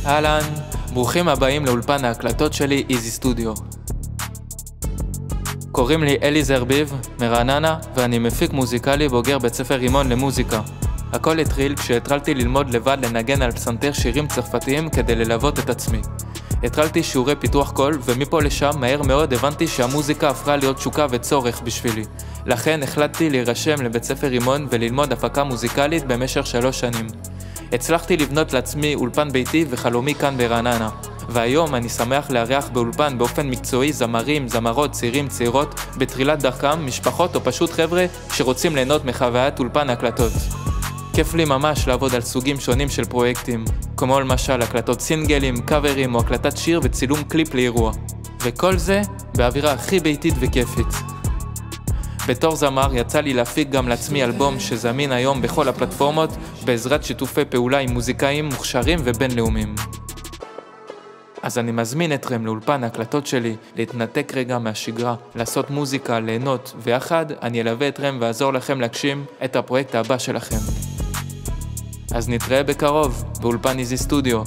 אהלן, ברוכים הבאים לאולפן ההקלטות שלי איזי סטודיו. קוראים לי אלי זרביב, מרעננה, ואני מפיק מוזיקלי בוגר בית ספר רימון למוזיקה. הכל התחיל כשהתחלתי ללמוד לבד לנגן על פסנתר שירים צרפתיים כדי ללוות את עצמי. התחלתי שיעורי פיתוח קול, ומפה לשם מהר מאוד הבנתי שהמוזיקה הפכה להיות תשוקה וצורך בשבילי. לכן החלטתי להירשם לבית ספר רימון וללמוד הפקה מוזיקלית במשך 3 שנים. הצלחתי לבנות לעצמי אולפן ביתי וחלומי כאן ברעננה. והיום אני שמח לארח באולפן באופן מקצועי זמרים, זמרות, צעירים, צעירות, בתחילת דרכם, משפחות או פשוט חבר'ה שרוצים ליהנות מחוויית אולפן הקלטות. כיף לי ממש לעבוד על סוגים שונים של פרויקטים, כמו למשל הקלטות סינגלים, קאברים או הקלטת שיר וצילום קליפ לאירוע. וכל זה באווירה הכי ביתית וכיפית. בתור זמר יצא לי להפיק גם לעצמי אלבום שזמין היום בכל הפלטפורמות בעזרת שיתופי פעולה עם מוזיקאים מוכשרים ובינלאומיים. אז אני מזמין אתכם לאולפן ההקלטות שלי להתנתק רגע מהשגרה, לעשות מוזיקה, ליהנות, ויחד אני אלווה אתכם ואעזור לכם להגשים את הפרויקט הבא שלכם. אז נתראה בקרוב באולפן איזי סטודיו.